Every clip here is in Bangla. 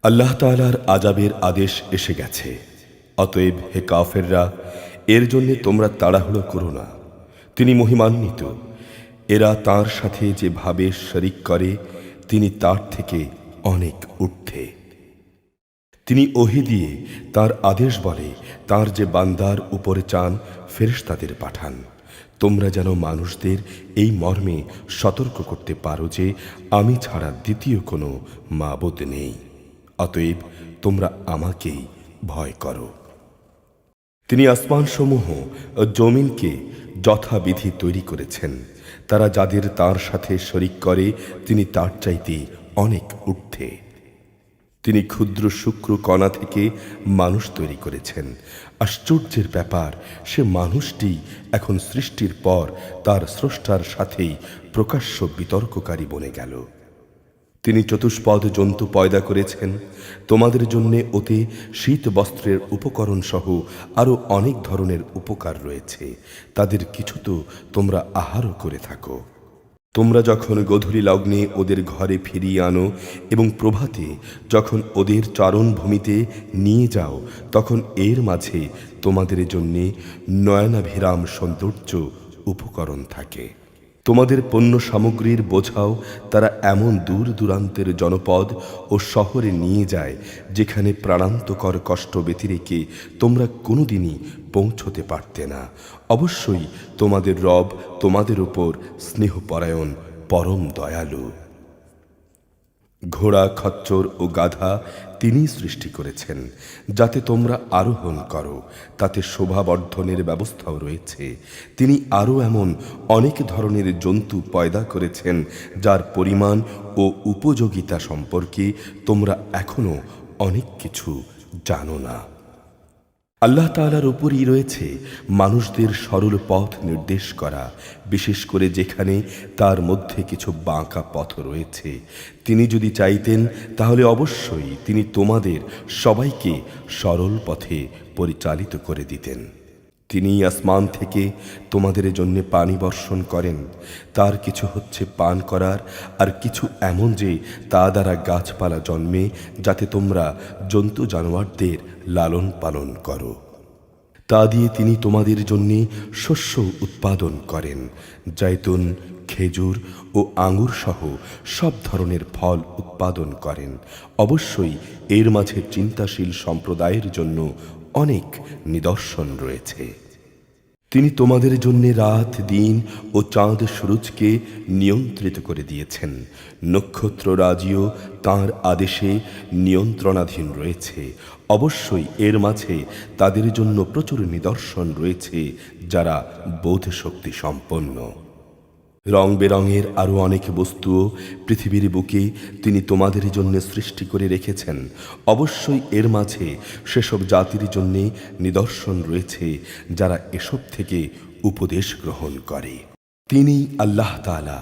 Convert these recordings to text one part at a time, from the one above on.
আল্লাহ তাআলার আযাবের আদেশ এসে গেছে। অতএব হে কাফেররা, এর জন্যে তোমরা তাড়াহুড়ো করো না। তিনি মহিমান্বিত। এরা তাঁর সাথে যেভাবে শরিক করে তিনি তার থেকে অনেক ঊর্ধ্বে। তিনি ওহী দিয়ে তার আদেশ বলে তার যে বান্দার উপরে চান ফেরেশতাদের পাঠান, তোমরা যেন মানুষদের এই মর্মে সতর্ক করতে পারো যে আমি ছাড়া দ্বিতীয় কোনো মাবুদ নেই। অতএব তোমরা আমাকেই ভয় করো। তিনি আসমানসমূহ ও জমিনকে যথাবিধি তৈরি করেছেন। তারা যাদের তার সাথে শরিক করে তিনি তার চাইতে অনেক ঊর্ধ্বে। তিনি ক্ষুদ্র শুক্র কণা থেকে মানুষ তৈরি করেছেন। আশ্চর্যের ব্যাপার, সে মানুষটি এখন সৃষ্টির পর তার স্রষ্টার সাথেই প্রকাশ্য বিতর্ককারী বনে গেল। তিনি চতুষ্পদ জন্তু পয়দা করেছেন। তোমাদের জন্যে ওতে শীত বস্ত্রের উপকরণ সহ আরো অনেক ধরনের উপকার রয়েছে। তাদের কিছু তো তোমরা আহারও করে থাকো। তোমরা যখন গোধূলি লগ্নে ওদের ঘরে ফিরিয়ে আনো এবং প্রভাতে যখন ওদের চারণভূমিতে নিয়ে যাও, তখন এর মাঝে তোমাদের জন্যে নয়নাভিরাম সৌন্দর্য উপকরণ থাকে। তোমাদের পণ্য সামগ্রীর বোঝাও তারা এমন দূর দূরান্তের জনপদ ও শহরে নিয়ে যায় যেখানে প্রাণান্তকর কষ্ট ব্যতিরেকে তোমরা কোনোদিনই পৌঁছতে পারতে না। অবশ্যই তোমাদের রব তোমাদের উপর স্নেহপরায়ণ, পরম দয়ালু। ঘোড়া, খচ্চর ও গাধা তিনি সৃষ্টি করেছেন যাতে তোমরা আরোহণ করো, তাতে শোভাবর্ধনের ব্যবস্থাও রয়েছে। তিনি আরও এমন অনেক ধরনের জন্তু পয়দা করেছেন যার পরিমাণ ও উপযোগিতা সম্পর্কে তোমরা এখনো অনেক কিছু জানো না। আল্লাহ তাআলার উপরই রয়েছে মানুষদের সরল পথ নির্দেশ করা, বিশেষ করে যেখানে তার মধ্যে কিছু বাঁকা পথ রয়েছে। তিনি যদি চাইতেন তাহলে অবশ্যই তিনি তোমাদের সবাইকে সরল পথে পরিচালিত করে দিতেন। তিনি আসমান থেকে তোমাদের জন্য পানি বর্ষণ করেন। তার কিছু হচ্ছে পান করার, আর কিছু এমন যে তা দ্বারা গাছপালা জন্মে যাতে তোমরা জন্তু জানোয়ারদের লালন পালন করো। তা দিয়ে তিনি তোমাদের জন্য শস্য উৎপাদন করেন। জৈতুন, খেজুর ও আঙ্গুর সহ সব ধরনের ফল উৎপাদন করেন। অবশ্যই এর মাঝে চিন্তাশীল সম্প্রদায়ের জন্য অনেক নিদর্শন রয়েছে। তিনি তোমাদের জন্য রাত, দিন ও চাঁদ সূরজকে নিয়ন্ত্রিত করে দিয়েছেন। নক্ষত্ররাজিও তাঁর আদেশে নিয়ন্ত্রণাধীন রয়েছে। অবশ্যই এর মাঝে তাদের জন্য প্রচুর নিদর্শন রয়েছে যারা বোধশক্তি সম্পন্ন। রং বেরঙের আরও অনেক বস্তুও পৃথিবীর বুকে তিনি তোমাদের জন্য সৃষ্টি করে রেখেছেন। অবশ্যই এর মাঝে সেসব জাতির জন্য নিদর্শন রয়েছে যারা এসব থেকে উপদেশ গ্রহণ করে। তিনি আল্লাহ তাআলা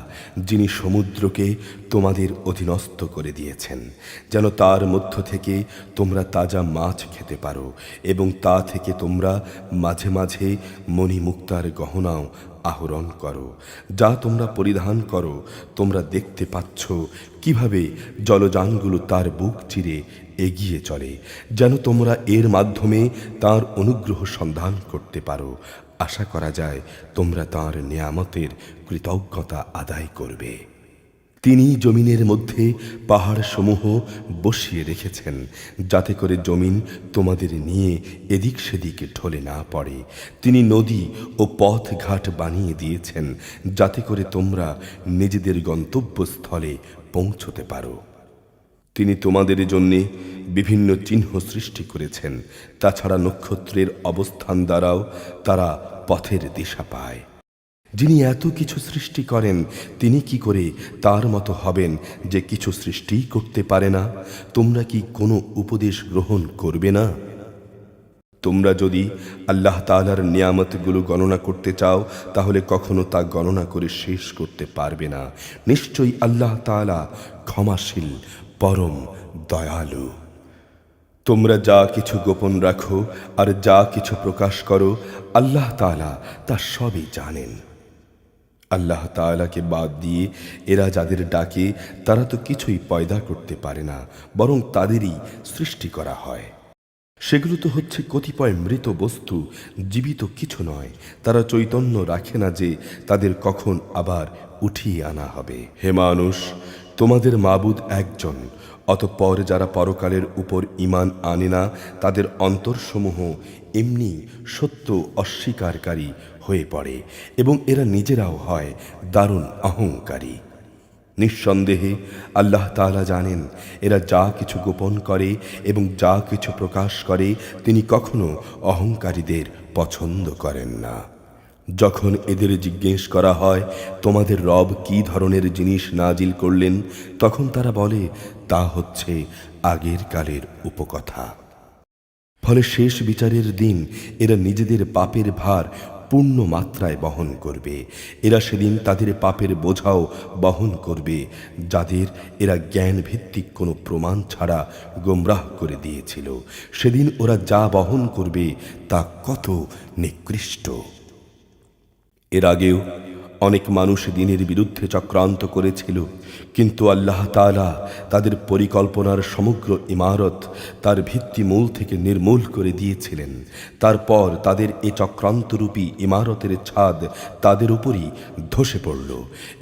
যিনি সমুদ্রকে তোমাদের অধীনস্থ করে দিয়েছেন যেন তার মধ্য থেকে তোমরা তাজা মাছ খেতে পারো, এবং তা থেকে তোমরা মাঝে মাঝে মণিমুক্তার গহনাও আহরণ করো, যা তোমরা পরিধান করো। তোমরা দেখতে পাচ্ছ কিভাবে জলযানগুলো তার বুক চিরে এগিয়ে চলে, যেন তোমরা এর মাধ্যমে তার অনুগ্রহ সন্ধান করতে পারো। আশা করা যায় তোমরা তাঁর নেয়ামতের কৃতজ্ঞতা আদায় করবে। তিনি জমিনের মধ্যে পাহাড় সমূহ বসিয়ে রেখেছেন যাতে করে জমিন তোমাদের নিয়ে এদিক সেদিকে ঢলে না পড়ে। তিনি নদী ও পথ ঘাট বানিয়ে দিয়েছেন যাতে করে তোমরা নিজেদের গন্তব্যস্থলে পৌঁছতে পারো। তিনি তোমাদের জন্য বিভিন্ন চিহ্ন সৃষ্টি করেছেন। তাছাড়া নক্ষত্রের অবস্থান দ্বারাও তারা পথের দিশা পায়। যিনি এত কিছু সৃষ্টি করেন তিনি কি করে তার মতো হবেন যে কিছু সৃষ্টিই করতে পারে না? তোমরা কি কোনো উপদেশ গ্রহণ করবে না? তোমরা যদি আল্লাহ তাআলার নিয়ামতগুলো গণনা করতে চাও তাহলে কখনো তা গণনা করে শেষ করতে পারবে না। নিশ্চয়ই আল্লাহ তাআলা ক্ষমাশীল, পরম দয়ালু। তোমরা যা কিছু গোপন রাখো আর যা কিছু প্রকাশ করো, আল্লাহ তাআলা তা সবই জানেন। আল্লাহ তাআলাকে বাদ দিয়ে এরা যাদের ডাকে তারা তো কিছুই পয়দা করতে পারে না, বরং তাদেরই সৃষ্টি করা হয়। সেগুলো তো হচ্ছে কতিপয় মৃত বস্তু, জীবিত কিছু নয়। তারা চৈতন্য রাখে না যে তাদের কখন আবার উঠিয়ে আনা হবে। হে মানুষ, তোমাদের মাবুদ একজন। অতঃপর যারা পরকালের উপর ঈমান আনে না তাদের অন্তরসমূহ এমনি সত্য অস্বীকারী হয়ে পড়ে এবং এরা নিজেরাও হয় দারুণ অহংকারী। নিঃসন্দেহে আল্লাহ তাআলা জানেন এরা যা কিছু গোপন করে এবং যা কিছু প্রকাশ করে তিনি কখনো অহংকারীদের পছন্দ করেন না। যখন এদের জিজ্ঞেস করা হয় তোমাদের রব কি ধরনের জিনিস নাজিল করলেন, তখন তারা বলে তা হচ্ছে আগের কালের উপকথা। ফলে শেষ বিচারের দিন এরা নিজেদের পাপের ভার পূর্ণ মাত্রায় বহন করবে। এরা সেদিন তাদের পাপের বোঝাও বহন করবে যাদের এরা জ্ঞান ভিত্তিক কোনো প্রমাণ ছাড়া গোমরাহ করে দিয়েছিল। সেদিন ওরা যা বহন করবে তা কত নিকৃষ্ট। এর আগেও অনেক মানুষ দিনের বিরুদ্ধে চক্রান্ত করেছিল, কিন্তু আল্লাহ তাআলা তাদের পরিকল্পনার সমগ্র ইমারত তার ভিত্তিমূল থেকে নির্মূল করে দিয়েছিলেন। তারপর তাদের এ চক্রান্তরূপী ইমারতের ছাদ তাদের উপরই ধসে পড়ল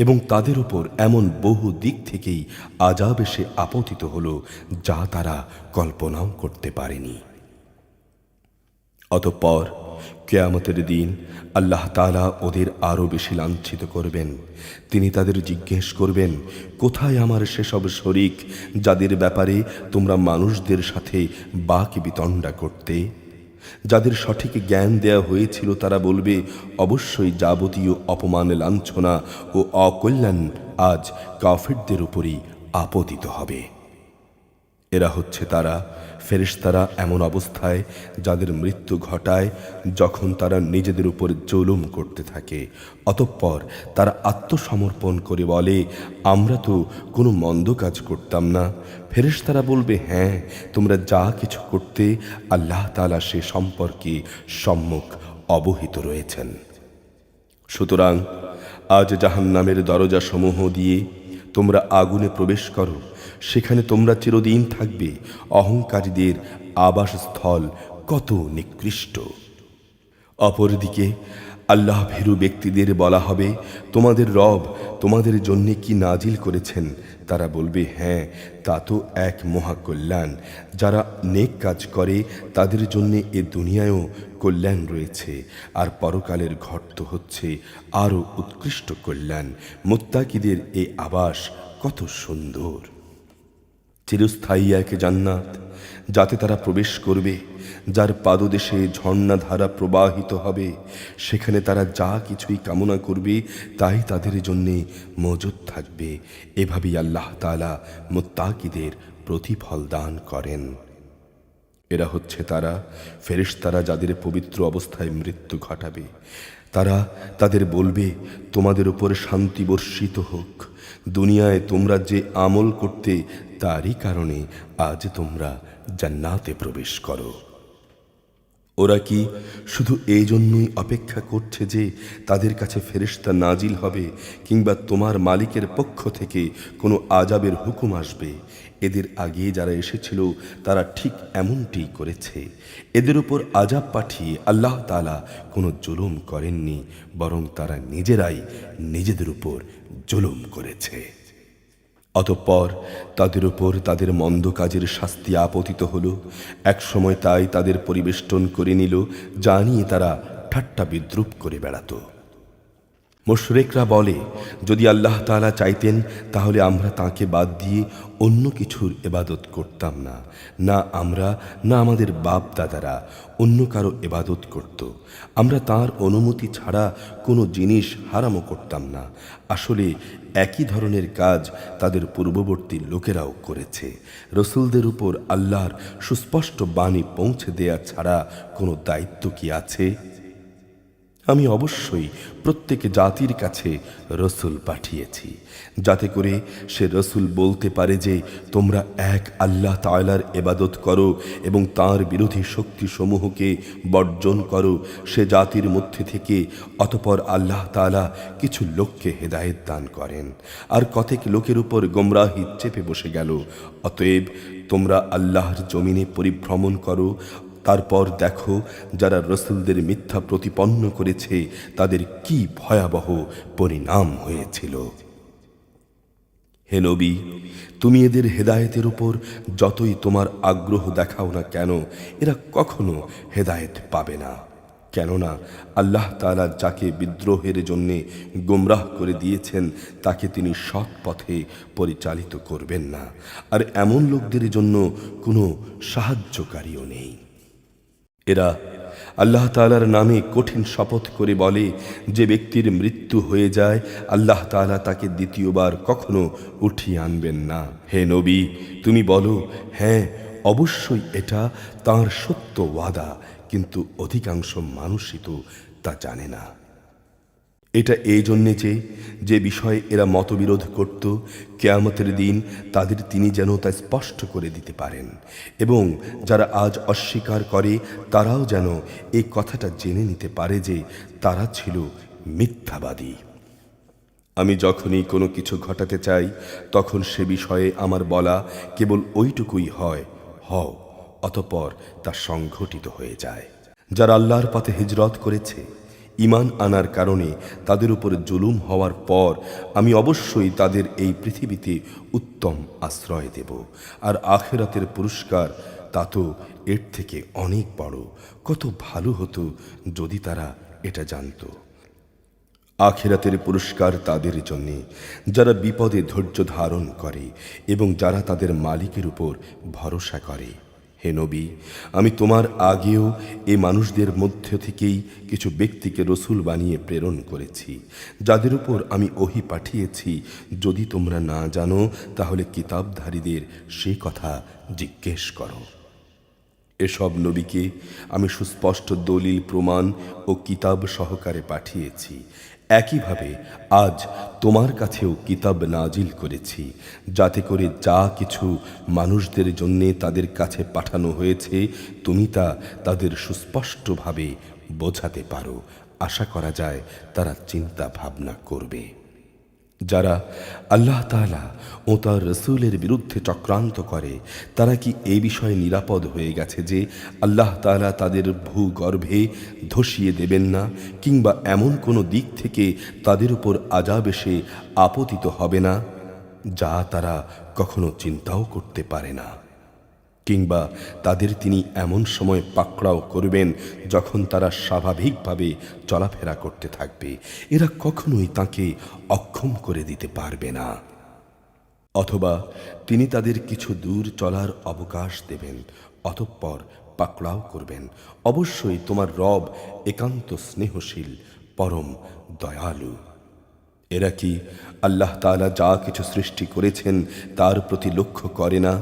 এবং তাদের উপর এমন বহু দিক থেকেই আযাব এসে আপতিত হল যা তারা কল্পনাও করতে পারেনি। অতঃপর কিয়ামতের দিন আল্লাহ তাআলা ওদের আরো বেশি লাঞ্ছিত করবেন। তিনি তাদের জিজ্ঞেস করবেন, কোথায় আমার সেসব শরীক যাদের ব্যাপারে তোমরা মানুষদের সাথে বাক বিতণ্ডা করতে? যাদের সঠিক জ্ঞান দেয়া হয়েছিল তারা বলবে, অবশ্যই যাবতীয় অপমান, লাঞ্ছনা ও অকল্যাণ আজ কাফিরদের উপরই আপতিত হবে। এরা হচ্ছে তারা ফেরেশতারা এমন অবস্থায় যাদের মৃত্যু ঘটায় যখন তারা নিজেদের উপর জুলুম করতে থাকে। অতঃপর তারা আত্মসমর্পণ করে বলে, আমরা তো কোনো মন্দ কাজ করতাম না। ফেরেশতারা বলবে, হ্যাঁ, তোমরা যা কিছু করতে আল্লাহ তাআলা সে সম্পর্কে সম্যক অবহিত রয়েছেন। সুতরাং আজ জাহান্নামের দরজাসমূহ দিয়ে তোমরা আগুনে প্রবেশ করো, সেখানে তোমরা চিরদিন থাকবে। অহংকারীদের আবাসস্থল কত নিকৃষ্ট। অপরদিকে আল্লাহ ভীরু ব্যক্তিদের বলা হবে, তোমাদের রব তোমাদের জন্য কি নাজিল করেছেন? তারা বলবে, হ্যাঁ, তা তো এক মহাকল্যাণ। যারা নেক কাজ করে তাদের জন্য এ দুনিয়ায়ও কল্যাণ রয়েছে, আর পরকালের ঘর তো হচ্ছে আরও উৎকৃষ্ট কল্যাণ। মুত্তাকিদের এই আবাস কত সুন্দর। চিরস্থায়ী এক জান্নাত যাতে তারা প্রবেশ করবে, যার পাদদেশে ঝর্ণাধারা প্রবাহিত হবে। সেখানে তারা যা কিছুই কামনা করবে তাই তাদের জন্য মজুদ থাকবে। এভাবেই আল্লাহ তাআলা মুত্তাকিদের প্রতিফল দান করেন। এরা হচ্ছে তারা ফেরেশতারা যাদের পবিত্র অবস্থায় মৃত্যু ঘটাবে। তারা তাদের বলবে, তোমাদের উপর শান্তি বর্ষিত হোক। দুনিয়ায় তোমরা যে আমল করতে তারই কারণে আজ তোমরা জান্নাতে প্রবেশ করো। ওরা কি শুধু এই জন্যই অপেক্ষা করছে যে তাদের কাছে ফেরেশতা নাজিল হবে কিংবা তোমার মালিকের পক্ষ থেকে কোনো আযাবের হুকুম আসবে? এদের আগে যারা এসেছিল তারা ঠিক এমনটি করেছে। এদের উপর আযাব পাঠিয়ে আল্লাহ তাআলা কোনো জুলুম করেননি, বরং তারা নিজেরাই নিজেদের উপর জুলুম করেছে। অতঃপর তাদের উপর তাদের মন্দ কাজের শাস্তি আপতিত হল। একসময় তাই তাদের পরিবেষ্টন করে নিল, যা নিয়ে তারা ঠাট্টা বিদ্রুপ করে বেড়াত। মুশরিকরা বলে, যদি আল্লাহ তাআলা চাইতেন তাহলে আমরা তাঁকে বাদ দিয়ে অন্য কিছুর ইবাদত করতাম না। না আমরা, না আমাদের বাপ দাদারা অন্য কারো ইবাদত করত। আমরা তাঁর অনুমতি ছাড়া কোনো জিনিস হারামও করতাম না। আসলে একই ধরনের কাজ তাদের পূর্ববর্তী লোকেরাও করেছে। রসুলদের উপর আল্লাহর সুস্পষ্ট বাণী পৌঁছে দেয়া ছাড়া কোনো দায়িত্ব কি আছে? আমি অবশ্যই প্রত্যেক জাতির কাছে রসুল পাঠিয়েছি, যাতে করে সে রসুল বলতে পারে যে তোমরা এক আল্লাহ তাআলার ইবাদত করো এবং তার বিরোধী শক্তিসমূহকে বর্জন করো। সে জাতির মধ্যে থেকে অতঃপর আল্লাহ তাআলা কিছু লোককে হেদায়েত দান করেন, আর কতক লোকের উপর গোমরাহি চেপে বসে গেল। অতএব তোমরা আল্লাহর জমিনে পরিভ্রমণ করো, তারপর দেখো যারা রসুলদের মিথ্যা প্রতিপন্ন করেছে তাদের কি ভয়াবহ পরিণাম হয়েছিল। হে নবী, তুমি এদের হেদায়েতের উপর যতই তোমার আগ্রহ দেখাও না কেন, এরা কখনো হেদায়েত পাবে না। কেননা আল্লাহ তাআলা যাকে বিদ্রোহের জন্যে গোমরাহ করে দিয়েছেন তাকে তিনি সৎ পথে পরিচালিত করবেন না, আর এমন লোকদের জন্য কোনো সাহায্যকারীও নেই। এরা আল্লাহ তাআলার নামে কঠিন শপথ করে বলে, যে ব্যক্তির মৃত্যু হয়ে যায় আল্লাহ তাআলা তাকে দ্বিতীয়বার কখনো উঠিয়ে আনবেন না। হে নবী, তুমি বলো, হ্যাঁ অবশ্যই এটা তাঁর সত্য ওয়াদা, কিন্তু অধিকাংশ মানুষই তো তা জানে না। এটা এই জন্যে যে বিষয়ে এরা মতবিরোধ করত, কিয়ামতের দিন তাদের তিনি যেন তা স্পষ্ট করে দিতে পারেন, এবং যারা আজ অস্বীকার করে তারাও যেন এই কথাটা জেনে নিতে পারে যে তারা ছিল মিথ্যাবাদী। আমি যখনই কোনো কিছু ঘটাতে চাই তখন সে বিষয়ে আমার বলা কেবল ওইটুকুই হয়, হও, অতঃপর তা সংঘটিত হয়ে যায়। যারা আল্লাহর পথে হিজরত করেছে, ঈমান আনার কারণে তাদের উপর জুলুম হওয়ার পর আমি অবশ্যই তাদের এই পৃথিবীতে উত্তম আশ্রয় দেব, আর আখিরাতের পুরস্কার তা তো এর থেকে অনেক বড়। কত ভালো হতো যদি তারা এটা জানত। আখিরাতের পুরস্কার তাদের জন্য যারা বিপদে ধৈর্য ধারণ করে এবং যারা তাদের মালিকের উপর ভরসা করে। হে নবী, আমি তোমার আগেও এই মানুষদের মধ্য থেকেই কিছু ব্যক্তিকে রসুল বানিয়ে প্রেরণ করেছি, যাদের উপর আমি ওহী পাঠিয়েছি। যদি তোমরা না জানো তাহলে কিতাবধারীদের সে কথা জিজ্ঞেস করো। এসব নবীকে আমি সুস্পষ্ট দলিল প্রমাণ ও কিতাব সহকারে পাঠিয়েছি। একইভাবে আজ তোমার কাছেও কিতাব নাজিল করেছি, যাতে করে যা কিছু মানুষদের জন্যে তাদের কাছে পাঠানো হয়েছে তুমি তা তাদের সুস্পষ্টভাবে বোঝাতে পারো। আশা করা যায় তারা চিন্তা ভাবনা করবে। যারা আল্লাহ তাআলা ও তার রসুলের বিরুদ্ধে চক্রান্ত করে তারা কি এই বিষয়ে নিরাপদ হয়ে গেছে যে আল্লাহ তাআলা তাদের ভূগর্ভে ধসিয়ে দেবেন না, কিংবা এমন কোনো দিক থেকে তাদের উপর আযাব এসে আপতিত হবে না যা তারা কখনো চিন্তাও করতে পারে না, কিংবা তাদের তিনি এমন সময় পাকড়াও করবেন যখন তারা স্বাভাবিকভাবে চলাফেরা করতে থাকবে। এরা কখনোই তাকে অক্ষম করে দিতে পারবে না। অথবা তিনি তাদের কিছু দূর চলার অবকাশ দেবেন, অতঃপর পাকড়াও করবেন। অবশ্যই তোমার রব একান্ত স্নেহশীল, পরম দয়ালু। এরা কি আল্লাহ তাআলা যা কিছু সৃষ্টি করেছেন তার প্রতি লক্ষ্য করে না?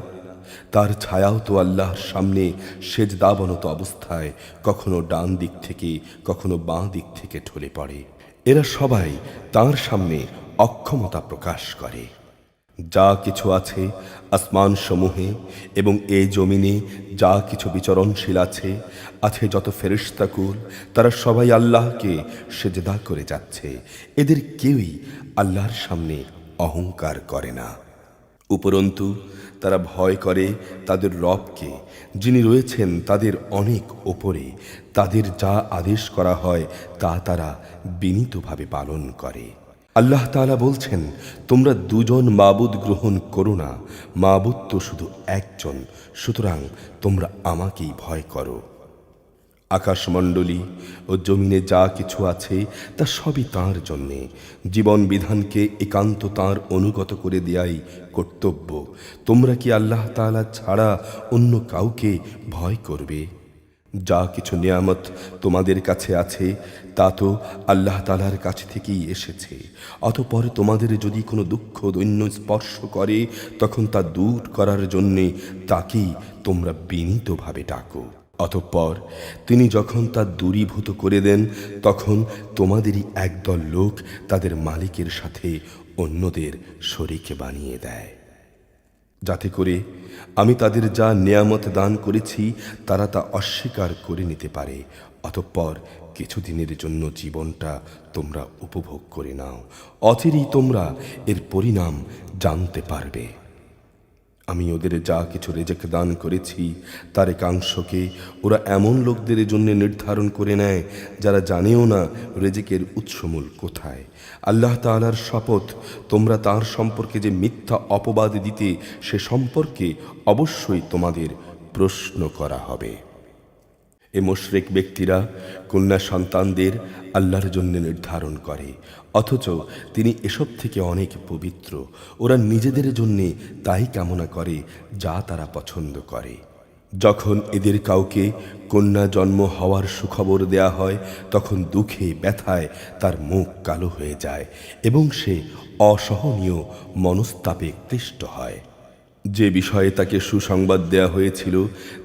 তার ছায়াও তো আল্লাহর সামনে সেজদাবনত অবস্থায় কখনো ডান দিক থেকে কখনো বাঁ দিক থেকে ঢলে পড়ে। এরা সবাই তার সামনে অক্ষমতা প্রকাশ করে। যা কিছু আছে আসমান সমূহে এবং এই জমিনে, যা কিছু বিচরণশীল আছে যত ফেরেশতাকুল, তারা সবাই আল্লাহকে সেজদা করে যাচ্ছে। এদের কেউই আল্লাহর সামনে অহংকার করে না, উপরন্তু তারা ভয় করে তাদের রবকে, যিনি রয়েছেন তাদের অনেক ওপরে। তাদের যা আদেশ করা হয় তা তারা বিনীতভাবে পালন করে। আল্লাহ তাআলা বলছেন, তোমরা দুজন মাবুদ গ্রহণ করো না, মাবুদ তো শুধু একজন, সুতরাং তোমরা আমাকেই ভয় করো। আকাশমণ্ডলী ও জমিনে যা কিছু আছে তা সবই তাঁর জন্যে। জীবন বিধানকে একান্ত তাঁর অনুগত করে দেয়াই কর্তব্য। তোমরা কি আল্লাহ তাআলা ছাড়া অন্য কাউকে ভয় করবে? যা কিছু নিয়ামত তোমাদের কাছে আছে তা তো আল্লাহ তাআলার কাছ থেকেই এসেছে। অতঃপর তোমাদের যদি কোনো দুঃখ দৈন্য স্পর্শ করে তখন তা দূর করার জন্যে তাকেই তোমরা বিনীতভাবে ডাকো। অতঃপর তিনি যখন তা দূরীভূত করে দেন, তখন তোমাদেরই একদল লোক তাদের মালিকের সাথে অন্যদের শরীক বানিয়ে দেয়, যাতে করে আমি তাদের যা নেয়ামত দান করেছি তারা তা অস্বীকার করে নিতে পারে। অতঃপর কিছুদিনের জন্য জীবনটা তোমরা উপভোগ করে নাও, অচিরেই তোমরা এর পরিণাম জানতে পারবে। আমি ওদের যা কিছু রেজেক দান করেছি তার একাংশকে ওরা এমন লোকদের জন্য নির্ধারণ করে নেয় যারা জানেও না রেজেকের উৎসমূল কোথায়। আল্লাহ তাআলার শপথ, তোমরা তার সম্পর্কে যে মিথ্যা অপবাদ দিতে সে সম্পর্কে অবশ্যই তোমাদের প্রশ্ন করা হবে। এ মুশরিক ব্যক্তিরা কন্যা সন্তানদের আল্লাহর জন্য নির্ধারণ করে, অথচ তিনি এসব থেকে অনেক পবিত্র। ওরা নিজেদের জন্য তাই কামনা করে যা তারা পছন্দ করে। যখন এদের কাউকে কন্যা জন্ম হওয়ার সুখবর দেয়া হয়, তখন দুঃখে ব্যথায় তার মুখ কালো হয়ে যায় এবং সে অসহনীয় মনস্তাপে ক্লিষ্ট হয়। যে বিষয়ে তাকে সুসংবাদ দেয়া হয়েছিল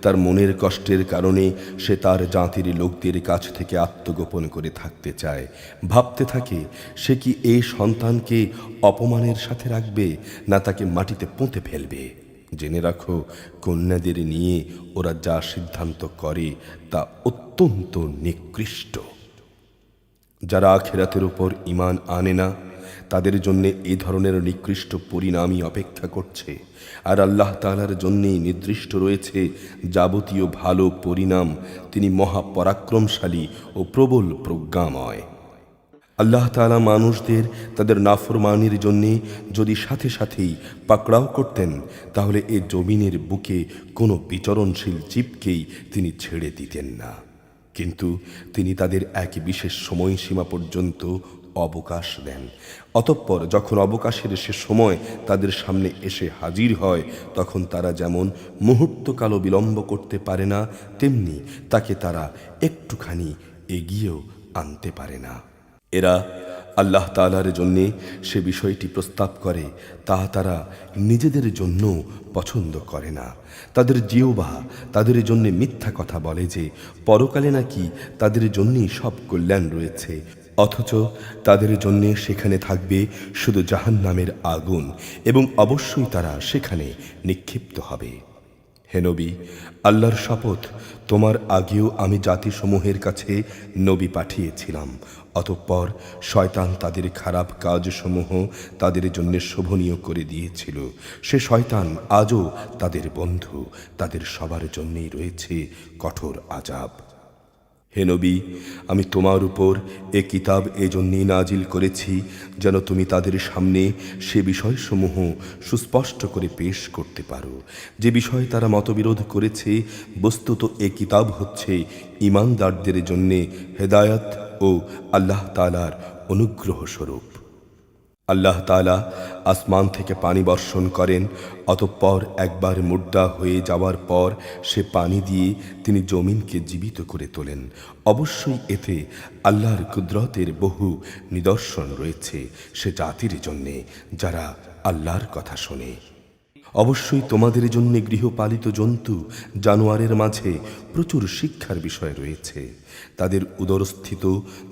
তার মনের কষ্টের কারণে সে তার জাতির লোকদের কাছ থেকে আত্মগোপন করে থাকতে চায়। ভাবতে থাকে সে কি এই সন্তানকে অপমানের সাথে রাখবে, না তাকে মাটিতে পুঁতে ফেলবে। জেনে রাখো, কন্যাদের নিয়ে ওরা যা সিদ্ধান্ত করে তা অত্যন্ত নিকৃষ্ট। যারা আখিরাতের উপর ঈমান আনে না তাদের জন্য এই ধরনের নিকৃষ্ট পরিণামই অপেক্ষা করছে। আর আল্লাহ তাআলার জন্যই নির্দিষ্ট রয়েছে যাবতীয় ভালো পরিণাম। তিনি মহাপরাক্রমশালী ও প্রবল প্রজ্ঞাময়। আল্লাহ তাআলা মানুষদের তাদের নাফরমানির জন্যে যদি সাথে সাথেই পাকড়াও করতেন, তাহলে এ জমিনের বুকে কোনো বিচরণশীল জীবকেই তিনি ছেড়ে দিতেন না। কিন্তু তিনি তাদের এক বিশেষ সময়সীমা পর্যন্ত অবকাশ দেন। অতঃপর যখন অবকাশের সে সময় তাদের সামনে এসে হাজির হয়, তখন তারা যেমন মুহূর্তকালও বিলম্ব করতে পারে না, তেমনি তাকে তারা একটুখানি এগিয়েও আনতে পারে না। এরা আল্লাহ তাআলার জন্যে সে বিষয়টি প্রস্তাব করে তা তারা নিজেদের জন্য পছন্দ করে না। তাদের জিহ্বা তাদের জন্য মিথ্যা কথা বলে যে পরকালে নাকি তাদের জন্যই সব কল্যাণ রয়েছে, অথচ তাদের জন্য সেখানে থাকবে শুধু জাহান্নামের আগুন এবং অবশ্যই তারা সেখানে নিক্ষিপ্ত হবে। হে নবী, আল্লাহর শপথ, তোমার আগেও আমি জাতিসমূহের কাছে নবী পাঠিয়েছিলাম। অতঃপর শয়তান তাদের খারাপ কাজসমূহ তাদের জন্য শোভনীয় করে দিয়েছিল। সে শয়তান আজও তাদের বন্ধু। তাদের সবার জন্যই রয়েছে কঠোর আযাব। হে নবী, আমি তোমার উপর এ কিতাব এজন্যই নাজিল করেছি যেন তুমি তাদের সামনে সে বিষয়সমূহ সুস্পষ্ট করে পেশ করতে পারো যে বিষয়ে তারা মতবিরোধ করেছে। বস্তুত এ কিতাব হচ্ছে ঈমানদারদের জন্যে হেদায়াত ও আল্লাহ তাআলার অনুগ্রহ স্বরূপ। আল্লাহ তাআলা আসমান থেকে পানি বর্ষণ করেন, অতঃপর একবার মুর্দা হয়ে যাওয়ার পর সে পানি দিয়ে তিনি জমিনকে জীবিত করে তোলেন। অবশ্যই এতে আল্লাহর কুদরতের বহু নিদর্শন রয়েছে সে জাতির জন্যে যারা আল্লাহর কথা শোনে। অবশ্যই তোমাদের জন্য গৃহপালিত জন্তু জানোয়ারের মাঝে প্রচুর শিক্ষার বিষয় রয়েছে। তাদের উদরস্থিত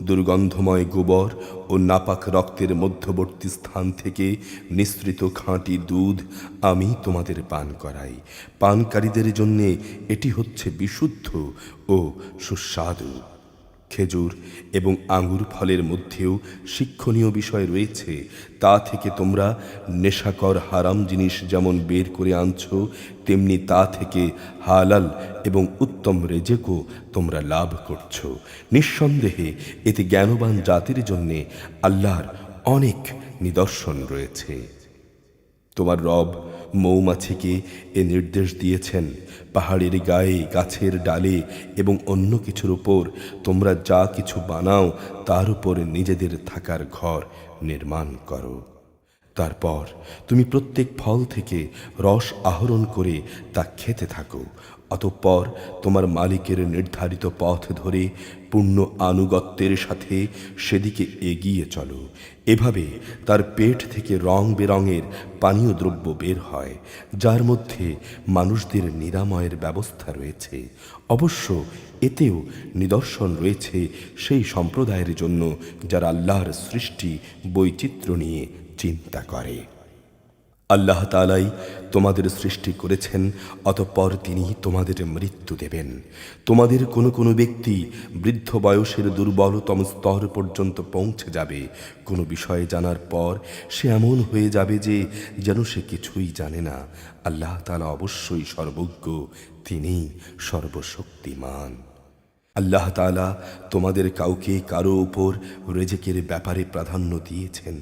দুর্গন্ধময় গোবর ও নাপাক রক্তের মধ্যবর্তী স্থান থেকে নিঃসৃত খাঁটি দুধ আমি তোমাদের পান করাই। পানকারীদের জন্য এটি হচ্ছে বিশুদ্ধ ও সুস্বাদু। খেজুর এবং আঙ্গুর ফলের মধ্যেও শিক্ষণীয় বিষয় রয়েছে। তা থেকে তোমরা নেশাকর হারাম জিনিস যেমন বের করে আনছো, তেমনি তা থেকে হালাল এবং উত্তম রেজেকও তোমরা লাভ করছো। নিঃসন্দেহে এতে জ্ঞানবান জাতির জন্যে আল্লাহর অনেক নিদর্শন রয়েছে। তোমার রব মৌমাছিকে এ নির্দেশ দিয়েছেন, পাহাড়ের গায়ে, গাছের ডালে এবং অন্য কিছুর উপর তোমরা যা কিছু বানাও তার উপর নিজেদের থাকার ঘর নির্মাণ করো। তারপর তুমি প্রত্যেক ফল থেকে রস আহরণ করে তা খেতে থাকো। অতঃপর তোমার মালিকের নির্ধারিত পথ ধরে পূর্ণ আনুগত্যের সাথে সেদিকে এগিয়ে চলো। এভাবে তার পেট থেকে রং বেরঙের পানীয় দ্রব্য বের হয়, যার মধ্যে মানুষদের নিরাময়ের ব্যবস্থা রয়েছে। অবশ্য এতেও নিদর্শন রয়েছে সেই সম্প্রদায়ের জন্য যারা আল্লাহর সৃষ্টি বৈচিত্র্য নিয়ে চিন্তা করে। আল্লাহ তাআলাই তোমাদের সৃষ্টি করেছেন, অতঃপর তিনি তোমাদের মৃত্যু দেবেন। তোমাদের কোনো কোনো ব্যক্তি বৃদ্ধ বয়সের দুর্বলতম স্তর পর্যন্ত পৌঁছে যাবে। কোনো বিষয়ে জানার পর সে এমন হয়ে যাবে যে যেন সে কিছুই জানে না। আল্লাহ তাআলা অবশ্যই সর্বজ্ঞ, তিনিই সর্বশক্তিমান। আল্লাহ তাআলা তোমাদের কাউকে কারো উপর রিজিকের ব্যাপারে প্রাধান্য দিয়েছেন।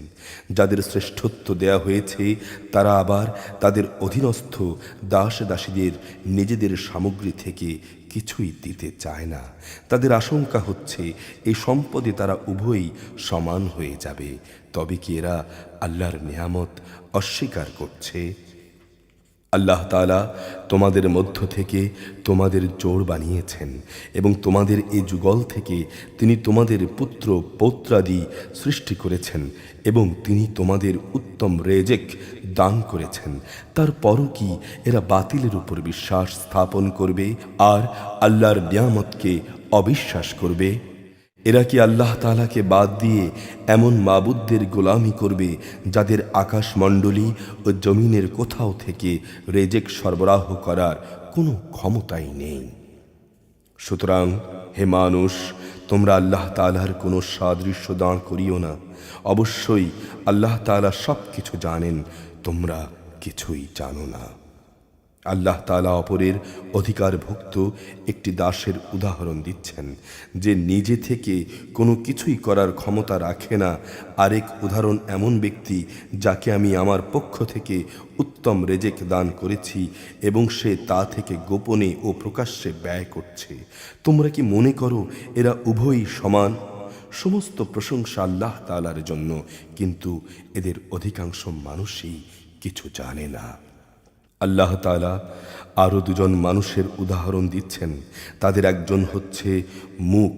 যাদের শ্রেষ্ঠত্ব দেয়া হয়েছে তারা আবার তাদের অধীনস্থ দাস দাসীদের নিজেদের সামগ্রী থেকে কিছুই দিতে চায় না। তাদের আশঙ্কা হচ্ছে এই সম্পদে তারা উভয়ই সমান হয়ে যাবে। তবে কি এরা আল্লাহর নিয়ামত অস্বীকার করছে? আল্লাহ তাআলা তোমাদের মধ্য থেকে তোমাদের জোড় বানিয়েছেন এবং তোমাদের এই যুগল থেকে তিনি তোমাদের পুত্র পৌত্রাদি সৃষ্টি করেছেন এবং তিনি তোমাদের উত্তম রেজেক দান করেছেন। তারপরও কি এরা বাতিলের উপর বিশ্বাস স্থাপন করবে আর আল্লাহর নিয়ামতকে অবিশ্বাস করবে? এরা কি আল্লাহ তাআলাকে বাদ দিয়ে এমন মাবুদদের গোলামি করবে যাদের আকাশমণ্ডলী ও জমিনের কোথাও থেকে রেজেক সরবরাহ করার কোনো ক্ষমতাই নেই? সুতরাং হে মানুষ, তোমরা আল্লাহ তাআলার কোনো সাদৃশ্য দাঁড় করিও না। অবশ্যই আল্লাহ তাআলা সব কিছু জানেন, তোমরা কিছুই জানো না। আল্লাহ তাআলা অপরের অধিকারভুক্ত একটি দাসের উদাহরণ দিচ্ছেন, যে নিজে থেকে কোনো কিছুই করার ক্ষমতা রাখে না। আরেক উদাহরণ এমন ব্যক্তি যাকে আমি আমার পক্ষ থেকে উত্তম রেজেক দান করেছি এবং সে তা থেকে গোপনে ও প্রকাশ্যে ব্যয় করছে। তোমরা কি মনে করো এরা উভয়ই সমান? সমস্ত প্রশংসা আল্লাহ তাআলার জন্য, কিন্তু এদের অধিকাংশ মানুষই কিছু জানে না। আল্লাহ তাআলা আরও দুজন মানুষের উদাহরণ দিচ্ছেন। তাদের একজন হচ্ছে মুখ,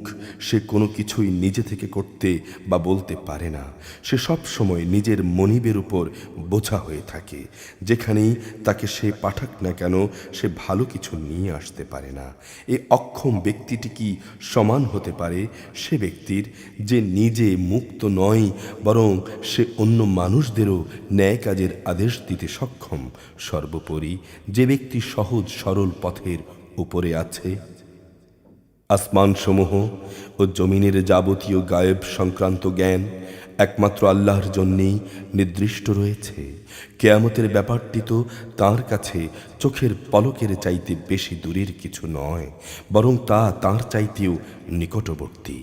সে কোনো কিছুই নিজে থেকে করতে বা বলতে পারে না। সে সব সময় নিজের মনিবের উপর বোঝা হয়ে থাকে। যেখানেই তাকে সে পাঠাক না কেন, সে ভালো কিছু নিয়ে আসতে পারে না। এই অক্ষম ব্যক্তিটি কি সমান হতে পারে সে ব্যক্তির যে নিজে মুক্ত নয়, বরং সে অন্য মানুষদেরও ন্যায় কাজের আদেশ দিতে সক্ষম? সর্বোপরি যে ব্যক্তি সহজ সরল পথের উপরে আছে। আসমানসমূহ ও জমিনের যাবতীয় গায়েব সংক্রান্ত জ্ঞান একমাত্র আল্লাহর জন্যেই নির্দিষ্ট রয়েছে। কিয়ামতের ব্যাপারটি তো তাঁর কাছে চোখের পলকের চাইতে বেশি দূরের কিছু নয়, বরং তা তাঁর চাইতেও নিকটবর্তী।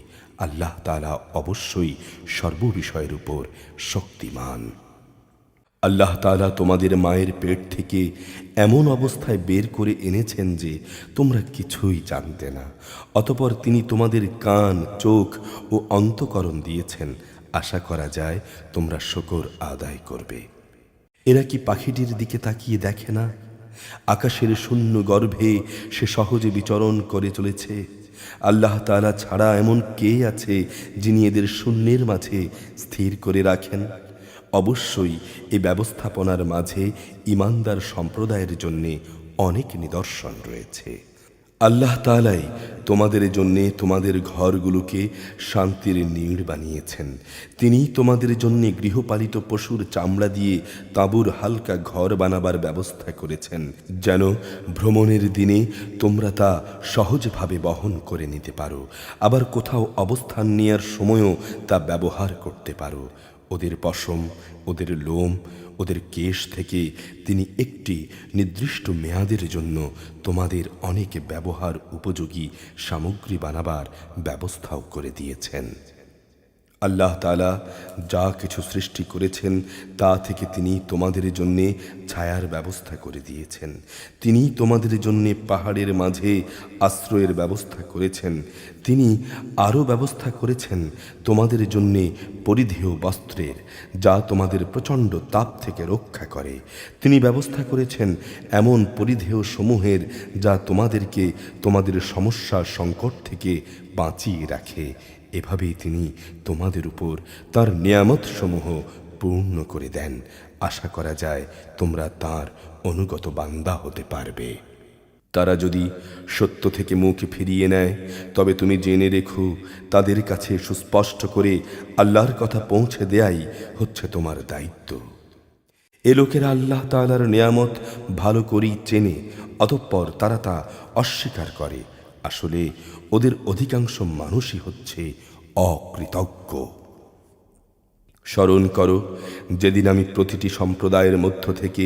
আল্লাহ তাআলা অবশ্যই সর্ববিষয়ের উপর শক্তিমান। আল্লাহ তাআলা তোমাদের মায়ের পেট থেকে এমন অবস্থায় বের করে এনেছেন যে তোমরা কিছুই জানতে না। অতঃপর তিনি তোমাদের কান, চোখ ও অন্তঃকরণ দিয়েছেন। আশা করা যায় তোমরা শুকর আদায় করবে। এরা কি পাখিটির দিকে তাকিয়ে দেখে না? আকাশের শূন্য গর্ভে সে সহজে বিচরণ করে চলেছে। আল্লাহ তাআলা ছাড়া এমন কে আছে যিনি এদের শূন্যের মাঝে স্থির করে রাখেন? অবশ্যই এই ব্যবস্থাপনার মাঝে ঈমানদার সম্প্রদায়ের জন্য অনেক নিদর্শন রয়েছে। আল্লাহ তাআলাই তোমাদের জন্য তোমাদের ঘরগুলোকে শান্তির নীড় বানিয়েছেন। তিনি তোমাদের জন্য গৃহপালিত পশুর চামড়া দিয়ে তাঁবুর হালকা ঘর বানাবার ব্যবস্থা করেছেন, যেন ভ্রমণের দিনে তোমরা তা সহজভাবে বহন করে নিতে পারো, আবার কোথাও অবস্থান নেয়ার সময়ও তা ব্যবহার করতে পারো। ওদের পশম, ওদের লোম, ওদের কেশ থেকে তিনি একটি নির্দিষ্ট মেয়াদের জন্য তোমাদের অনেক ব্যবহার উপযোগী সামগ্রী বানাবার ব্যবস্থাও করে দিয়েছেন। আল্লাহ তাআলা যা কিছু সৃষ্টি করেছেন তা থেকে তিনি তোমাদের জন্য ছায়ার ব্যবস্থা করে দিয়েছেন। তিনি তোমাদের জন্য পাহাড়ের মাঝে আশ্রয়ের ব্যবস্থা করেছেন। তিনি আরও ব্যবস্থা করেছেন তোমাদের জন্য পরিধেয় বস্ত্রের, যা তোমাদের প্রচণ্ড তাপ থেকে রক্ষা করে। তিনি ব্যবস্থা করেছেন এমন পরিধেয় সমূহের যা তোমাদেরকে তোমাদের সমস্যা সংকট থেকে বাঁচিয়ে রাখে। এভাবেই তিনি তোমাদের উপর তার নিয়ামত সমূহ পূর্ণ করে দেন। আশা করা যায় তোমরা তার অনুগত বান্দা হতে পারবে। তারা যদি সত্য থেকে মুখ ফিরিয়ে নেয় তবে তুমি জেনে রেখো তাদের কাছে সুস্পষ্ট করে আল্লাহর কথা পৌঁছে দেয়াই হচ্ছে তোমার দায়িত্ব। এ লোকেরা আল্লাহ তাআলার নিয়ামত ভালো করেই চেনে, অতঃপর তারা তা অস্বীকার করে। আসলে ওদের অধিকাংশ মানুষই হচ্ছে অকৃতজ্ঞ। স্মরণ করো যেদিন আমি প্রতিটি সম্প্রদায়ের মধ্য থেকে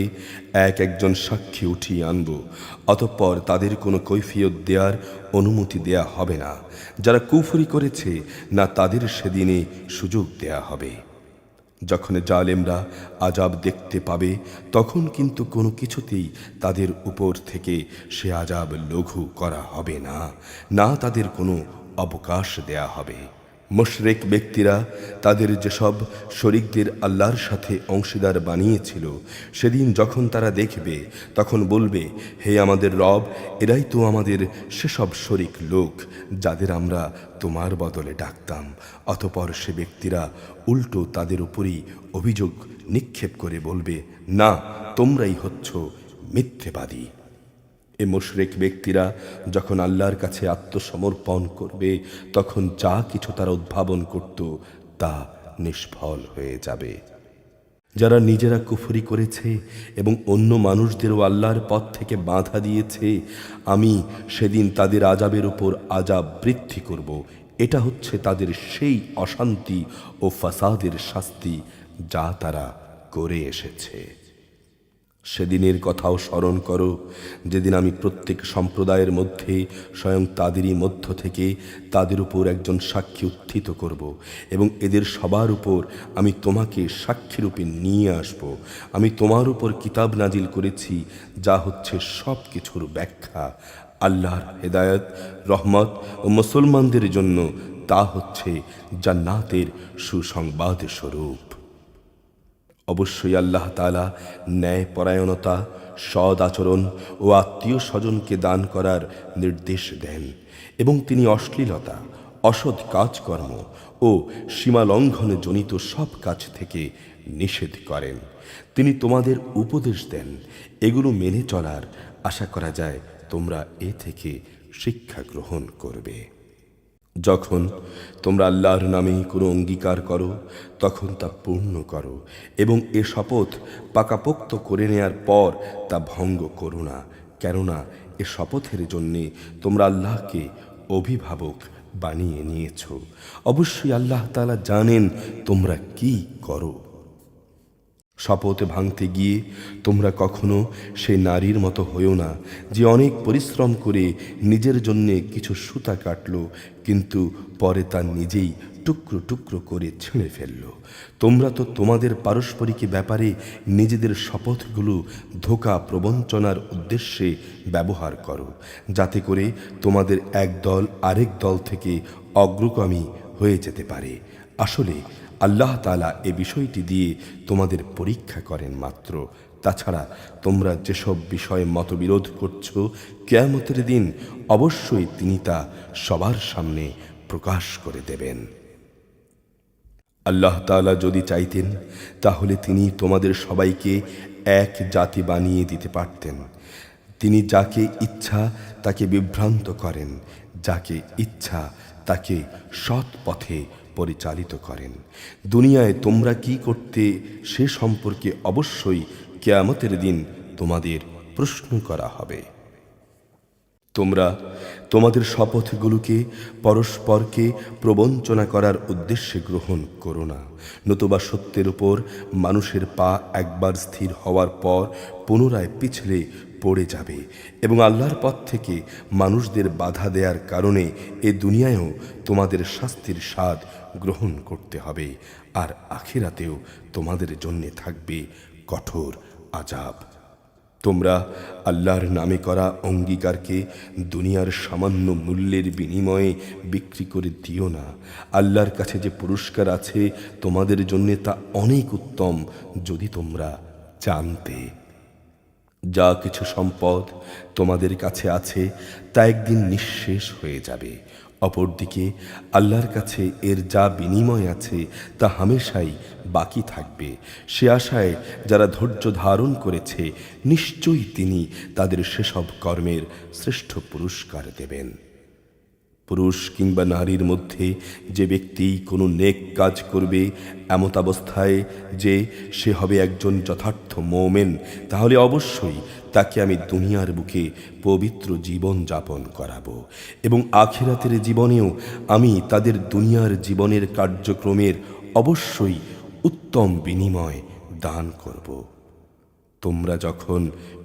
একজন সাক্ষী উঠিয়ে আনব, অতঃপর তাদের কোনো কৈফিয়ত দেওয়ার অনুমতি দেয়া হবে না। যারা কুফরি করেছে না তাদের সেদিনে সুযোগ দেয়া হবে। যখন জালেমরা আযাব দেখতে পাবে তখন কিন্তু কোনো কিছুতেই তাদের উপর থেকে সে আযাব লঘু করা হবে না, না তাদের কোনো অবকাশ দেয়া হবে। মুশরিক ব্যক্তিরা তাদের যেসব শরীকদের আল্লাহর সাথে অংশীদার বানিয়েছিল, সেদিন যখন তারা দেখবে তখন বলবে, হে আমাদের রব, এরাই তো আমাদের সেসব শরীক লোক যাদের আমরা তোমার বদলে ডাকতাম। অতঃপর সে ব্যক্তিরা উল্টো তাদের উপরই অভিযোগ নিক্ষেপ করে বলবে, না, তোমরাই হচ্ছ মিথ্যেবাদী। এ মুশরিক ব্যক্তিরা যখন আল্লাহর কাছে আত্মসমর্পণ করবে তখন যা কিছু তারা উদ্ভাবন করত তা নিষ্ফল হয়ে যাবে। যারা নিজেরা কুফরি করেছে এবং অন্য মানুষদেরও আল্লাহর পথ থেকে বাধা দিয়েছে, আমি সেদিন তাদের আযাবের উপর আযাব বৃদ্ধি করব। এটা হচ্ছে তাদের সেই অশান্তি ও ফাসাদের শাস্তি যা তারা করে এসেছে। সেদিনের কথাও স্মরণ করো যেদিন আমি প্রত্যেক সম্প্রদায়ের মধ্যে স্বয়ং তাদেরই মধ্য থেকে তাদের উপর একজন সাক্ষী উত্থিত করব এবং এদের সবার উপর আমি তোমাকে সাক্ষীরূপে নিয়ে আসব। আমি তোমার উপর কিতাব নাজিল করেছি যা হচ্ছে সব কিছুর ব্যাখ্যা। আল্লাহর হেদায়েত, রহমত ও মুসলমানদের জন্য তা হচ্ছে জান্নাতের সুসংবাদ স্বরূপ। অবশ্যই আল্লাহ তাআলা ন্যায়পরায়ণতা, সৎ আচরণ ও আত্মীয় স্বজনকে দান করার নির্দেশ দেন এবং তিনি অশ্লীলতা, অসৎ কাজকর্ম ও সীমালঙ্ঘনে জনিত সব কাজ থেকে নিষেধ করেন। তিনি তোমাদের উপদেশ দেন এগুলো মেনে চলার। আশা করা যায় তোমরা এ থেকে শিক্ষা গ্রহণ করবে। যখন তোমরা আল্লাহর নামে কোনো অঙ্গীকার করো তখন তা পূর্ণ করো এবং এ শপথ পাকাপোক্ত করে নেয়ার পর তা ভঙ্গ করো না, কেননা এ শপথের জন্যে তোমরা আল্লাহকে অভিভাবক বানিয়ে নিয়েছ। অবশ্যই আল্লাহ তাআলা জানেন তোমরা কি করো। শপথ ভাঙতে গিয়ে তোমরা কখনো সেই নারীর মতো হইও না যে অনেক পরিশ্রম করে নিজের জন্যে কিছু সুতা কাটল কিন্তু পরে তা নিজেই টুকরো টুকরো করে ছিঁড়ে ফেলল। তোমরা তো তোমাদের পারস্পরিক ব্যাপারে নিজেদের শপথগুলো ধোঁকা প্রবঞ্চনার উদ্দেশ্যে ব্যবহার করো, যাতে করে তোমাদের এক দল আরেক দল থেকে অগ্রগামী হয়ে যেতে পারে। আসলে আল্লাহ তাআলা এ বিষয়টি দিয়ে তোমাদের পরীক্ষা করেন মাত্র। তাছাড়া তোমরা যেসব বিষয়ে মতবিরোধ করছো, কিয়ামতের দিন অবশ্যই তিনি তা সবার সামনে প্রকাশ করে দেবেন। আল্লাহ তাআলা যদি চাইতেন তাহলে তিনি তোমাদের সবাইকে এক জাতি বানিয়ে দিতে পারতেন। তিনি যাকে ইচ্ছা তাকে বিভ্রান্ত করেন, যাকে ইচ্ছা তাকে সৎ পথে পরিচালিত করেন। দুনিয়ায় তোমরা কি করতে সে সম্পর্কে অবশ্যই কিয়ামতের দিন তোমাদের প্রশ্ন করা হবে। তোমরা তোমাদের শপথগুলোকে পরস্পরকে প্রবঞ্চনা করার উদ্দেশ্যে গ্রহণ করো না, নতুবা সত্যের উপর মানুষের পা একবার স্থির হওয়ার পর পুনরায় পিছলে পড়ে যাবে এবং আল্লাহর পথ থেকে মানুষদের বাধা দেওয়ার কারণে এ দুনিয়ায়ও তোমাদের শাস্তির স্বাদ গ্রহণ করতে হবে, আর আখিরাতেও তোমাদের জন্য থাকবে কঠোর আযাব। তোমরা আল্লাহর নামে করা অঙ্গীকারকে দুনিয়ার সামান্য মূল্যের বিনিময়ে বিক্রি করে দিও না। আল্লাহর কাছে যে পুরস্কার আছে তোমাদের জন্য তা অনেক উত্তম যদি তোমরা জানতে। যা কিছু সম্পদ তোমাদের কাছে আছে তা একদিন নিঃশেষ হয়ে যাবে, অপরদিকে আল্লাহর কাছে এর যা বিনিময় আছে তা হামেশাই বাকি থাকবে। সে আশায় যারা ধৈর্য ধারণ করেছে নিশ্চয়ই তিনি তাদের সেসব কর্মের শ্রেষ্ঠ পুরস্কার দেবেন। পুরুষ কিংবা নারীর মধ্যে যে ব্যক্তি কোনো নেক কাজ করবে এমত অবস্থায় যে সে হবে একজন যথার্থ মুমিন, তাহলে অবশ্যই তাকে আমি দুনিয়ার বুকে পবিত্র জীবন যাপন করাবো এবং আখিরাতের জীবনেও আমি তাদের দুনিয়ার জীবনের কার্যক্রমের অবশ্যই উত্তম বিনিময় দান করব। তোমরা যখন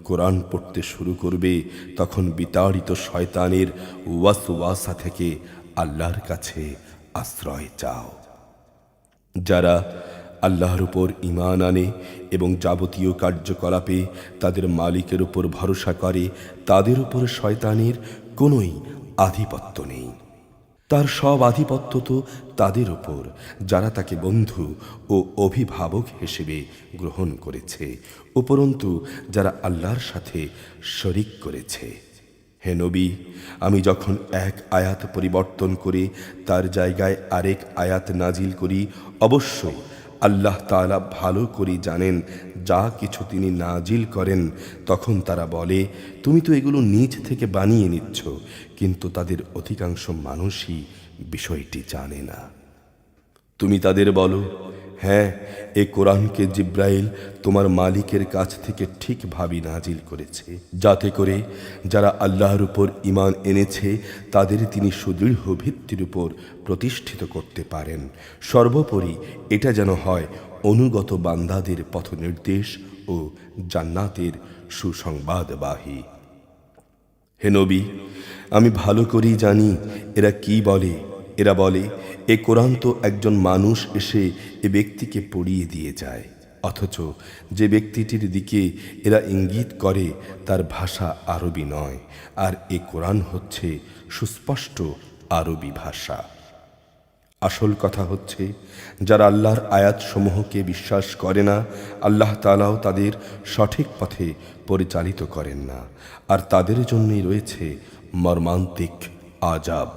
কোরআন পড়তে শুরু করবে তখন বিতাড়িত শয়তানের ওয়াসওয়াসা থেকে আল্লাহর কাছে আশ্রয় চাও। যারা আল্লাহর উপর ঈমান আনে এবং যাবতীয় কার্যকলাপে তাদের মালিকের উপর ভরসা করে তাদের উপর শয়তানের কোনোই আধিপত্য নেই। তার সব আধিপত্য তো তাদের উপর যারা তাকে বন্ধু ও অভিভাবক হিসেবে গ্রহণ করেছে, উপরন্তু যারা আল্লাহর সাথে শরিক করেছে। হে নবী, আমি যখন এক আয়াত পরিবর্তন করে তার জায়গায় আরেক আয়াত নাজিল করি, অবশ্যই আল্লাহ তাআলা ভালো করে জানেন যা কিছু তিনি নাজিল করেন। তখন তারা বলে, তুমি তো এগুলো নিজ থেকে বানিয়ে নিচ্ছ, কিন্তু তাদের অধিকাংশ মানুষই বিষয়টি জানে না। তুমি তাদের বলো, হ্যাঁ, এ কোরআনকে জিব্রাইল তোমার মালিকের কাছ থেকে ঠিকভাবে নাজিল করেছে, যাতে করে যারা আল্লাহর উপর ঈমান এনেছে তাদের তিনি সুদৃঢ় ভিত্তির উপর প্রতিষ্ঠিত করতে পারেন। সর্বোপরি এটা যেন হয় অনুগত বান্দাদের পথ নির্দেশ ও জান্নাতের সুসংবাদবাহী। হে নবী, আমি ভালো করেই জানি এরা কি বলে। এরা বলে, এ কোরআন তো একজন মানুষ এসে এ ব্যক্তিকে পড়িয়ে দিয়ে যায়, অথচ যে ব্যক্তিটির দিকে এরা ইঙ্গিত করে তার ভাষা আরবি নয়, আর এ কোরআন হচ্ছে সুস্পষ্ট আরবি ভাষা। আসল কথা হচ্ছে, যারা আল্লাহর আয়াতসমূহকে বিশ্বাস করে না, আল্লাহ তাআলাও তাদের সঠিক পথে পরিচালিত করেন না, আর তাদের জন্যই রয়েছে মর্মান্তিক আযাব।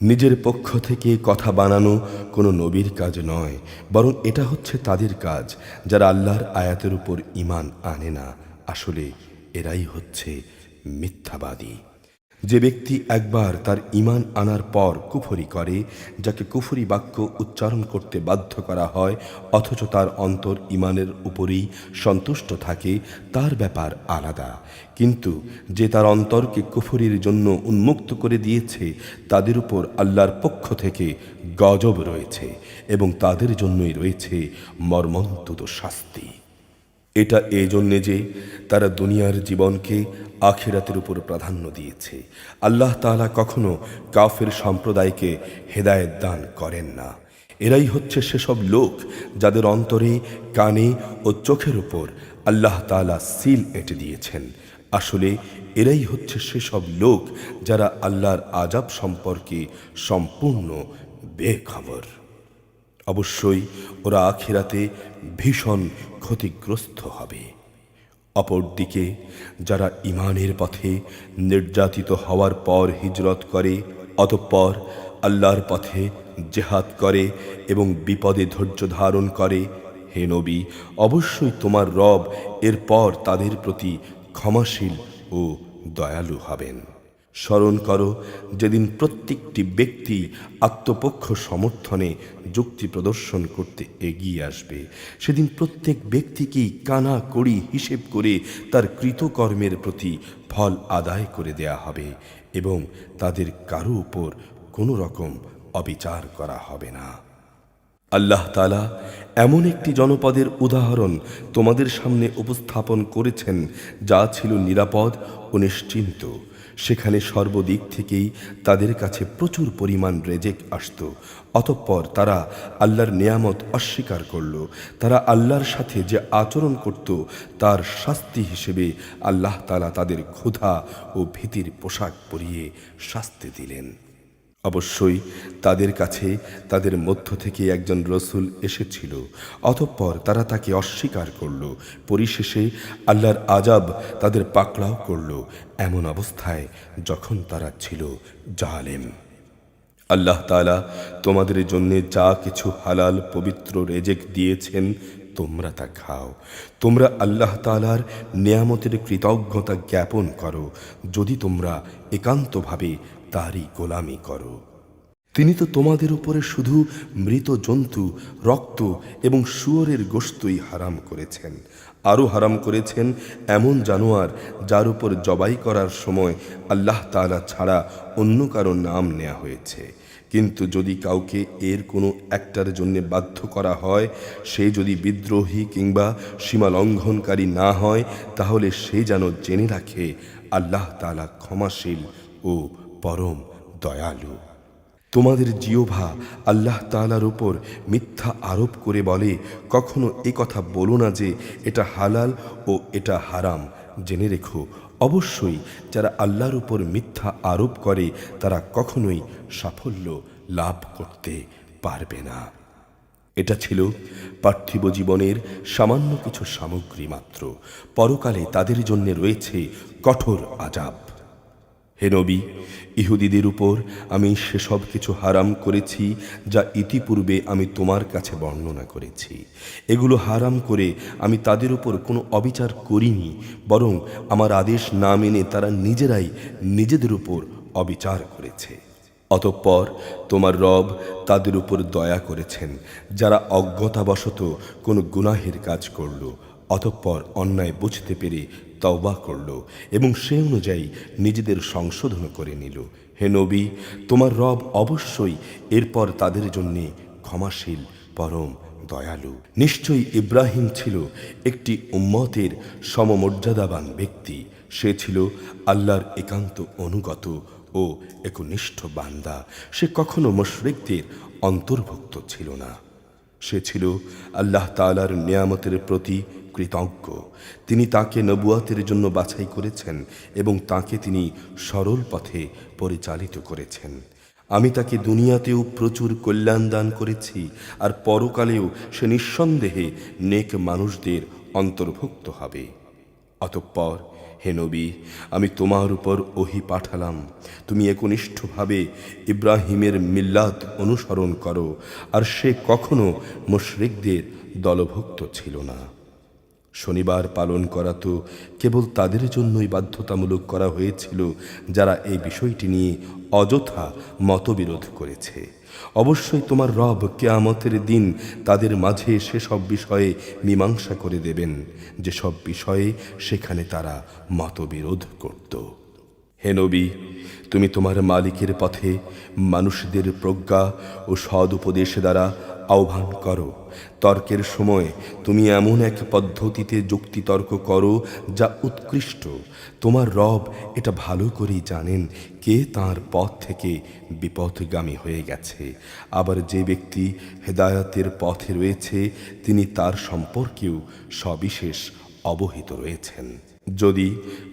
নিজের পক্ষ থেকে কথা বানানো কোনো নবীর কাজ নয়, বরং এটা হচ্ছে তাদের কাজ যারা আল্লাহর আয়াতের উপর ঈমান আনে না। আসলে এরাই হচ্ছে মিথ্যাবাদী। যে ব্যক্তি একবার তার ঈমান আনার পর কুফরি করে, যাকে কুফরি বাক্য উচ্চারণ করতে বাধ্য করা হয়, অথচ তার অন্তর ঈমানের উপরেই সন্তুষ্ট থাকে, তার ব্যাপার আলাদা। কিন্তু যে তার অন্তরকে কুফরির জন্য উন্মুক্ত করে দিয়েছে, তাদের উপর আল্লাহর পক্ষ থেকে গজব রয়েছে এবং তাদের জন্যই রয়েছে মর্মন্তুদ শাস্তি। এটা এজন্যে যে তারা দুনিয়ার জীবনকে আখিরাতের উপর প্রাধান্য দিয়েছে। আল্লাহ তাআলা কখনো কাফের সম্প্রদায়কে হেদায়েত দান করেন না। এরাই হচ্ছে সেসব লোক যাদের অন্তরে, কানে ও চোখের উপর আল্লাহ তাআলা সিল এঁটে দিয়েছেন। আসলে এরাই হচ্ছে সেসব লোক যারা আল্লাহর আযাব সম্পর্কে সম্পূর্ণ বেখবর। অবশ্যই ওরা আখিরাতে ভীষণ ক্ষতিগ্রস্ত হবে। অপরদিকে যারা ঈমানের পথে নির্যাতিত হওয়ার পর হিজরত করে, অতঃপর আল্লাহর পথে জেহাদ করে এবং বিপদে ধৈর্য ধারণ করে, হে নবী, অবশ্যই তোমার রব এরপর তাদের প্রতি ক্ষমাশীল ও দয়ালু হবেন। স্মরণ করো, যেদিন প্রত্যেকটি ব্যক্তি আত্মপক্ষ সমর্থনে যুক্তি প্রদর্শন করতে এগিয়ে আসবে, সেদিন প্রত্যেক ব্যক্তিকেই কানা কড়ি হিসেব করে তার কৃতকর্মের প্রতি ফল আদায় করে দেয়া হবে এবং তাদের কারো উপর কোনো রকম অবিচার করা হবে না। আল্লাহ তাআলা এমন একটি জনপদের উদাহরণ তোমাদের সামনে উপস্থাপন করেছেন যা ছিল নিরাপদ ও নিশ্চিন্ত। সেখানে সর্বদিক থেকেই তাদের কাছে প্রচুর পরিমাণ রেজেক আসত। অতঃপর তারা আল্লাহর নেয়ামত অস্বীকার করল। তারা আল্লাহর সাথে যে আচরণ করত তার শাস্তি হিসেবে আল্লাহ তাআলা তাদের ক্ষুধা ও ভীতির পোশাক পরিয়ে শাস্তি দিলেন। অবশ্যই তাদের কাছে তাদের মধ্য থেকে একজন রসূল এসেছিল, অতঃপর তারা তাকে অস্বীকার করল। পরিশেষে আল্লাহর আযাব তাদের পাকড়াও করল, এমন অবস্থায় যখন তারা ছিল জালেম। আল্লাহ তাআলা তোমাদের জন্য যা কিছু হালাল পবিত্র রেজেক দিয়েছেন তোমরা তা খাও। তোমরা আল্লাহ তাআলার নেয়ামতের কৃতজ্ঞতা জ্ঞাপন করো যদি তোমরা একান্তভাবে তারই গোলামি করো। তিনি তো তোমাদের উপরে শুধু মৃত জন্তু, রক্ত এবং শুয়োরের গোশতই হারাম করেছেন। আরও হারাম করেছেন এমন জানোয়ার যার উপর জবাই করার সময় আল্লাহ তাআলা ছাড়া অন্য কারো নাম নেওয়া হয়েছে। কিন্তু যদি কাউকে এর কোনো একটার জন্য বাধ্য করা হয়, সে যদি বিদ্রোহী কিংবা সীমা লঙ্ঘনকারী না হয়, তাহলে সে যেন জেনে রাখে আল্লাহ তাআলা ক্ষমাশীল ও পরম দয়ালু। তোমাদের জিহ্বা আল্লাহ তাআলার উপর মিথ্যা আরোপ করে বলে, কখনো এ কথা বলো না যে এটা হালাল ও এটা হারাম। জেনে রেখো, অবশ্যই যারা আল্লাহর উপর মিথ্যা আরোপ করে তারা কখনোই সাফল্য লাভ করতে পারবে না। এটা ছিল পার্থিব জীবনের সামান্য কিছু সামগ্রী মাত্র। পরকালে তাদের জন্য রয়েছে কঠোর আযাব। হে নবী, ইহুদিদের উপর আমি সেসব কিছু হারাম করেছি যা ইতিপূর্বে আমি তোমার কাছে বর্ণনা করেছি। এগুলো হারাম করে আমি তাদের উপর কোনো অবিচার করিনি, বরং আমার আদেশ না মেনে তারা নিজেরাই নিজেদের উপর অবিচার করেছে। অতঃপর তোমার রব তাদের উপর দয়া করেছেন যারা অজ্ঞতাবশত কোনো গুনাহের কাজ করল, অতঃপর অন্যায় বুঝতে পেরে তওবা করল এবং সে অনুযায়ী নিজেদের সংশোধন করে নিল। হে নবী, তোমার রব অবশ্যই এরপর তাদের জন্য ক্ষমাশীল, পরম দয়ালু। নিশ্চয়ই ইব্রাহিম ছিল একটি উম্মতের সমমর্যাদাবান ব্যক্তি। সে ছিল আল্লাহর একান্ত অনুগত ও একনিষ্ঠ বান্দা। সে কখনো মুশরিকদের অন্তর্ভুক্ত ছিল না। সে ছিল আল্লাহ তাআলার নেয়ামতের প্রতি কৃতজ্ঞ। তিনি তাকে নবুয়াতের জন্য বাছাই করেছেন এবং তাকে তিনি সরল পথে পরিচালিত করেছেন। আমি তাকে দুনিয়াতেও প্রচুর কল্যাণ দান করেছি, আর পরকালেও সে নিঃসন্দেহে নেক মানুষদের অন্তর্ভুক্ত হবে। অতঃপর হে নবী, আমি তোমার উপর ওহী পাঠালাম, তুমি একনিষ্ঠভাবে ইব্রাহিমের মিল্লাত অনুসরণ করো, আর সে কখনো মুশরিকদের দলভুক্ত ছিল না। শনিবার পালন করা তো কেবল তাদের জন্যই বাধ্যতামূলক করা হয়েছিল যারা এই বিষয়টি নিয়ে অযথা মতবিরোধ করেছে। অবশ্যই তোমার রব কিয়ামতের দিন তাদের মাঝে সেসব বিষয়ে মীমাংসা করে দেবেন যেসব বিষয়ে সেখানে তারা মতবিরোধ করত। হে নবী, তুমি তোমার মালিকের পথে মানুষদের প্রজ্ঞা ও সদ উপদেশ দ্বারা আহ্বান করো। তর্কের সময় তুমি এমন এক পদ্ধতিতে যুক্তিতর্ক করো যা উৎকৃষ্ট। তোমার রব এটা ভালো করেই জানেন কে তার পথ থেকে বিপথগামী হয়ে গেছে। আবার যে ব্যক্তি হেদায়েতের পথে রয়েছে তিনি তার সম্পর্কেও সবিশেষ অবহিত রয়েছেন। যদি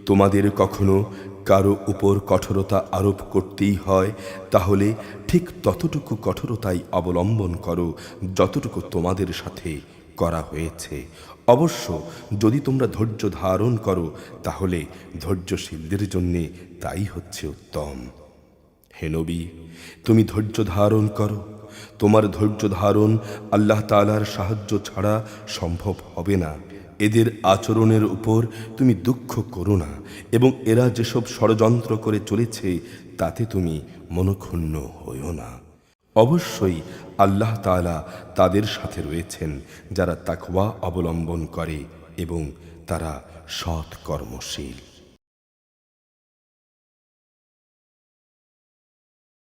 তোমাদের কখনো কারো উপর কঠোরতা আরোপ করতেই হয়, তাহলে ঠিক ততটুকু কঠোরতাই অবলম্বন করো যতটুকু তোমাদের সাথে করা হয়েছে। অবশ্য যদি তোমরা ধৈর্য ধারণ করো তাহলে ধৈর্যশীলদের জন্য তাই হচ্ছে উত্তম। হে নবী, তুমি ধৈর্য ধারণ করো। তোমার ধৈর্য ধারণ আল্লাহ তাআলার সাহায্য ছাড়া সম্ভব হবে না। এদের আচরণের উপর তুমি দুঃখ করো না এবং এরা যেসব ষড়যন্ত্র করে চলেছে তাতে তুমি মনক্ষুণ্ণ হইও না। অবশ্যই আল্লাহ তাআলা তাদের সাথে রয়েছেন যারা তাকওয়া অবলম্বন করে এবং তারা সৎ কর্মশীল।